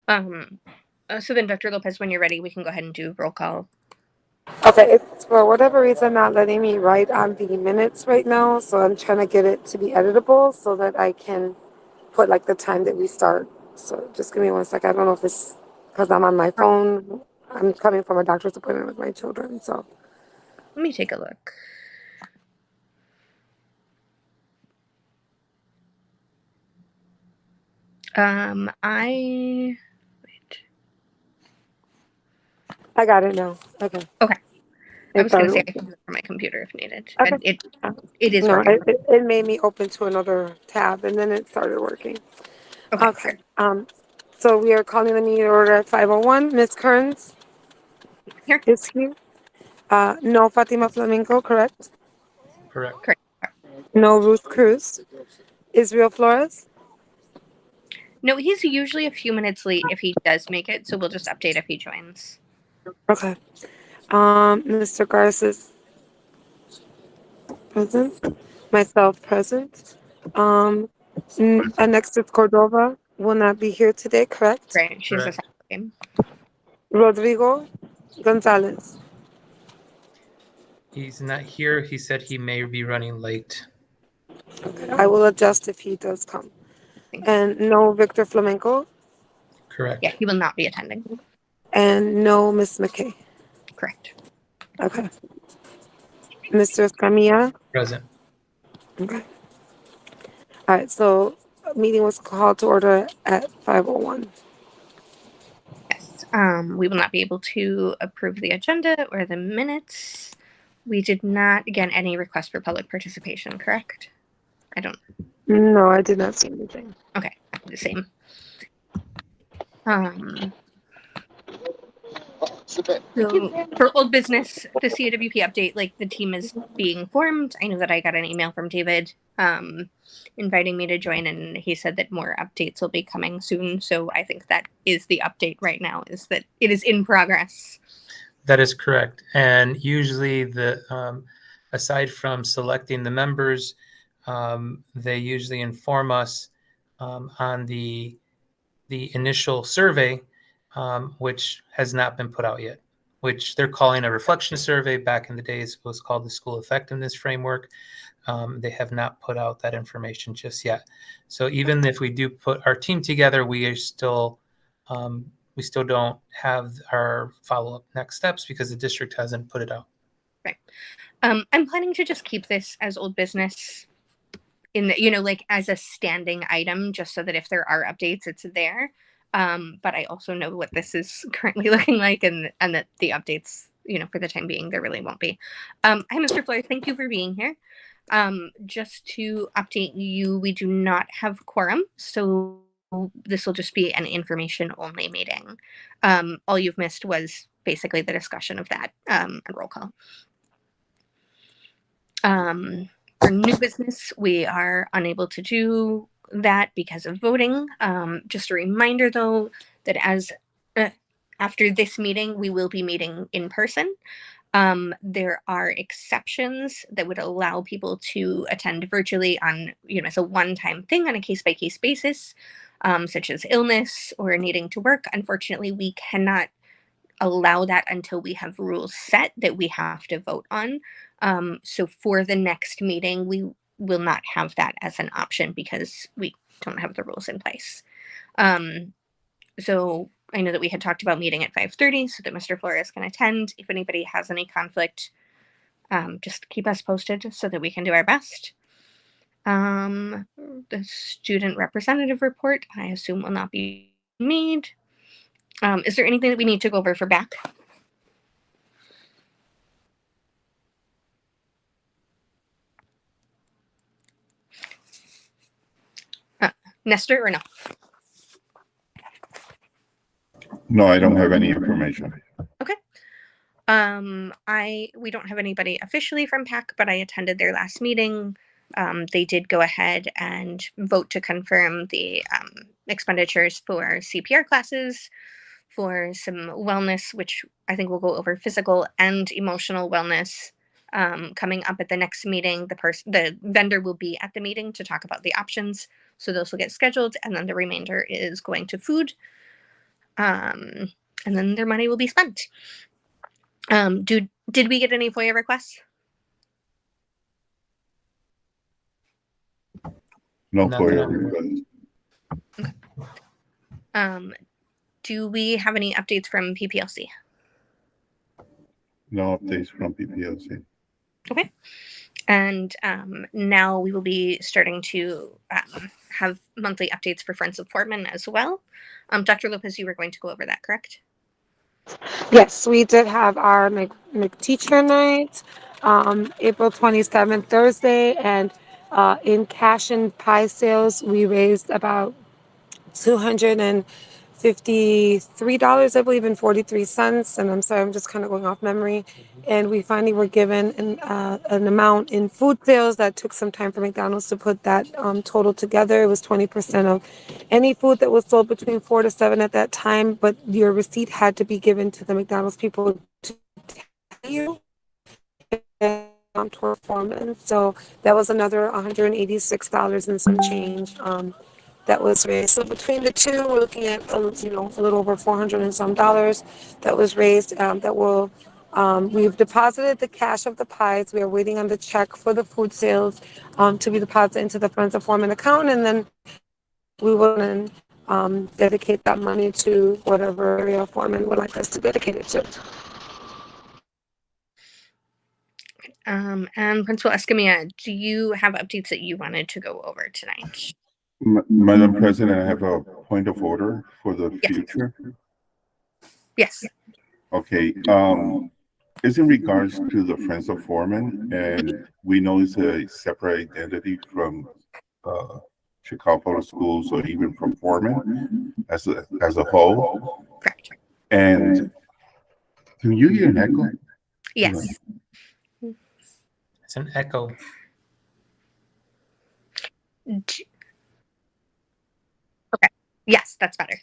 So then, Dr. Lopez, when you're ready, we can go ahead and do roll call. Okay, it's for whatever reason not letting me write on the minutes right now, so I'm trying to get it to be editable so that I can put like the time that we start. So just give me 1 second. I don't know if it's because I'm on my phone. I'm coming from a doctor's appointment with my children, so. Let me take a look. I got it now. Okay. Okay. I It was going to started say I working. can do it from my computer if needed. Okay. It is No, working. it made me open to another tab and then it started working. Okay. Okay. So we are calling the meeting order at 5:01. Ms. Kearns Here. is here. No Fatima Flamenco, correct? Correct. Correct. No Ruth Cruz. Israel Flores. No, he's usually a few minutes late if he does make it, so we'll just update if he joins. Okay. Mr. Garces present. Myself present. Alexis Cordova will not be here today, correct? Right. She's a Correct. second game. Rodrigo Gonzalez. He's not here. He said he may be running late. I will adjust if he does come. And no Victor Flamenco. Correct. Yeah, he will not be attending. And no Miss McKay. Correct. Okay. Mr. Escamilla. Present. Okay. All right. So meeting was called to order at 5:01. Yes. We will not be able to approve the agenda or the minutes. We did not get any request for public participation, correct? I don't. No, I did not see anything. Okay, the same. So for old business, the CAWP update, like the team is being formed. I know that I got an email from David inviting me to join, and he said that more updates will be coming soon. So I think that is the update right now, is that it is in progress. That is correct. And usually aside from selecting the members, they usually inform us on the initial survey, which has not been put out yet, which they're calling a reflection survey. Back in the days, it was called the School Effectiveness Framework. They have not put out that information just yet. So even if we do put our team together, we still don't have our follow-up next steps because the district hasn't put it out. Right. I'm planning to just keep this as old business in the, like as a standing item, just so that if there are updates, it's there. But I also know what this is currently looking like, and that the updates, for the time being, there really won't be. Hi, Mr. Flores. Thank you for being here. Just to update you, we do not have quorum, so this will just be an information-only meeting. All you've missed was basically the discussion of that and roll call. For new business, we are unable to do that because of voting. Just a reminder, though, that after this meeting, we will be meeting in person. There are exceptions that would allow people to attend virtually on, as a one-time thing on a case-by-case basis, such as illness or needing to work. Unfortunately, we cannot allow that until we have rules set that we have to vote on. So for the next meeting, we will not have that as an option because we don't have the rules in place. So I know that we had talked about meeting at 5:30 so that Mr. Flores can attend. If anybody has any conflict, just keep us posted so that we can do our best. The student representative report, I assume, will not be made. Is there anything that we need to go over for back? Nestor, or no? No, I don't have any information. Okay. We don't have anybody officially from PAC, but I attended their last meeting. They did go ahead and vote to confirm the expenditures for CPR classes, for some wellness, which I think we'll go over physical and emotional wellness. Coming up at the next meeting, the vendor will be at the meeting to talk about the options. So those will get scheduled, and then the remainder is going to food. and then their money will be spent. Did we get any FOIA requests? No Not FOIA that I'm- request. Do we have any updates from PPLC? No updates from PPLC. Okay. And now we will be starting to have monthly updates for Friends of Foreman as well. Dr. Lopez, you were going to go over that, correct? Yes, we did have our McTeacher night, April 27th, Thursday, and in cash and pie sales, we raised about $253, I believe, and 43 cents. And I'm sorry, I'm just kind of going off memory. And we finally were given an amount in food sales that took some time for McDonald's to put that total together. It was 20% of any food that was sold between 4 to 7 at that time. But your receipt had to be given to the McDonald's people to tell you. To Foreman. So that was another $186 and some change. That was raised. So between the two, we're looking at a little over $400 and some dollars that was raised. We've deposited the cash of the pies. We are waiting on the check for the food sales to be deposited into the Friends of Foreman account, and then we will then dedicate that money to whatever area Foreman would like us to dedicate it to. And Principal Escamilla, do you have updates that you wanted to go over tonight? Madam President, I have a point of order for the Yes. future. Yes. Okay, it's in regards to the Friends of Foreman, and we know it's a separate identity from Chicago Public Schools or even from Foreman as a whole. Correct. And can you hear an echo? Yes. It's an echo. Okay. Yes, that's better.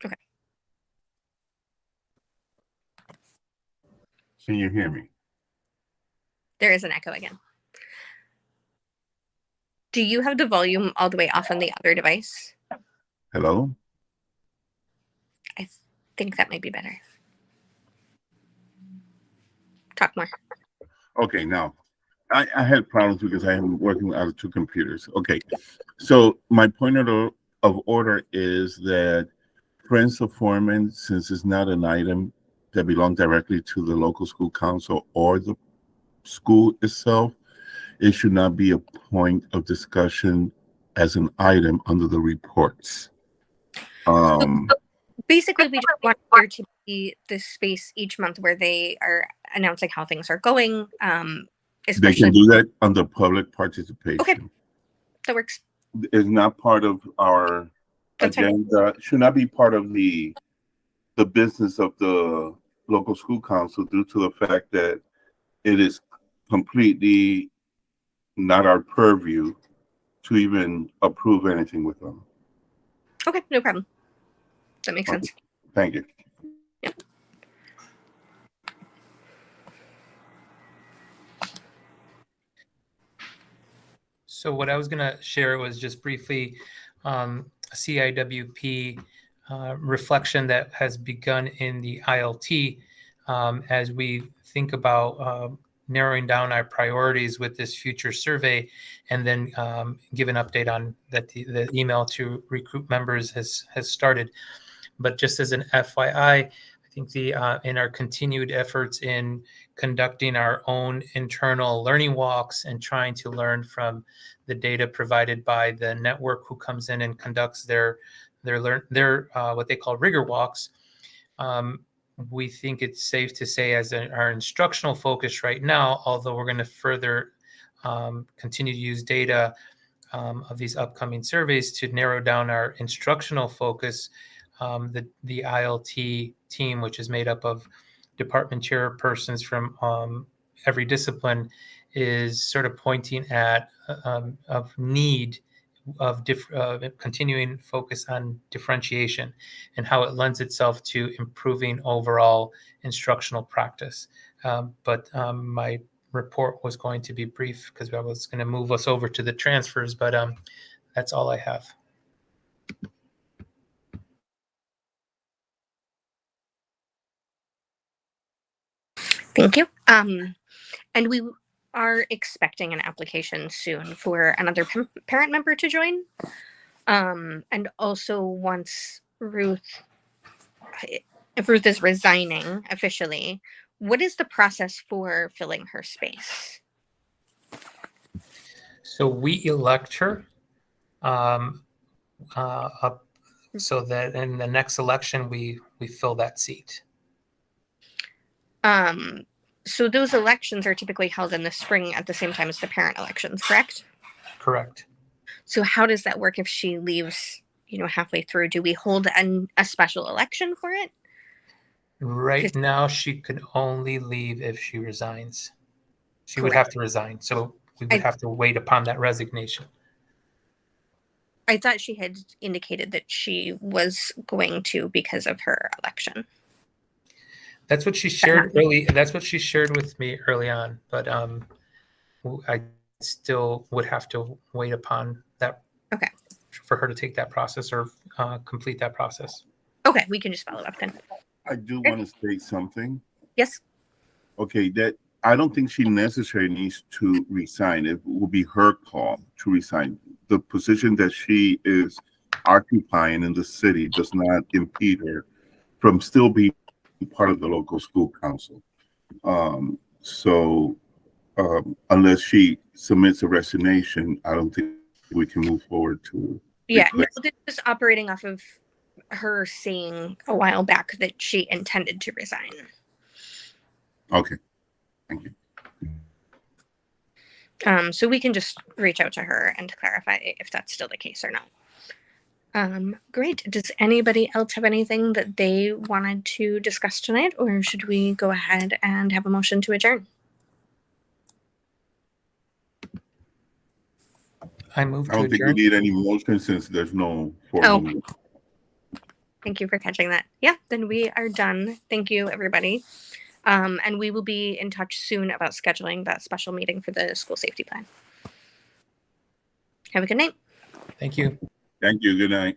Okay. Can you hear me? There is an echo again. Do you have the volume all the way off on the other device? Hello? I think that might be better. Talk more. Okay, now I had problems because I am working out of two computers. Okay, so my point of order is that Friends of Foreman, since it's not an item that belongs directly to the local school council or the school itself, it should not be a point of discussion as an item under the reports. Basically, we just want there to be this space each month where they are announcing how things are going. They can do that under public participation. Okay, that works. It's not part of our agenda. Should not be part of the business of the local school council due to the fact that it is completely not our purview to even approve anything with them. Okay, no problem. That makes sense. Thank you. Yeah. So what I was going to share was just briefly a CIWP reflection that has begun in the ILT as we think about narrowing down our priorities with this future survey, and then give an update on that the email to recruit members has started. But just as an FYI, I think in our continued efforts in conducting our own internal learning walks and trying to learn from the data provided by the network who comes in and conducts their what they call rigor walks, we think it's safe to say as our instructional focus right now, although we're going to further continue to use data of these upcoming surveys to narrow down our instructional focus. The ILT team, which is made up of department chairpersons from every discipline, is sort of pointing at of need of continuing focus on differentiation and how it lends itself to improving overall instructional practice. But my report was going to be brief because I was going to move us over to the transfers, but that's all I have. Thank you. And we are expecting an application soon for another parent member to join. And also once if Ruth is resigning officially, what is the process for filling her space? So we elect her up so that in the next election we fill that seat. So those elections are typically held in the spring at the same time as the parent elections, correct? Correct. So how does that work if she leaves, halfway through? Do we hold a special election for it? Right now, she could only leave if she resigns. She would Correct. have to resign. So we would have to wait upon that resignation. I thought she had indicated that she was going to because of her election. That's what she shared early. That's what she shared with me early on. But I still would have to wait upon that. Okay. For her to take that process or complete that process. Okay, we can just follow up then. I do want to say something. Yes. Okay, that I don't think she necessarily needs to resign. It will be her call to resign. The position that she is occupying in the city does not impede her from still being part of the local school council. Unless she submits a resignation, I don't think we can move forward to. Yeah, no, this is operating off of her saying a while back that she intended to resign. Okay, thank you. So we can just reach out to her and clarify if that's still the case or not. Great. Does anybody else have anything that they wanted to discuss tonight, or should we go ahead and have a motion to adjourn? I move to I don't think we adjourn. need any motion since there's no formal. Thank you for catching that. Yeah, then we are done. Thank you, everybody. And we will be in touch soon about scheduling that special meeting for the school safety plan. Have a good night. Thank you. Thank you. Good night.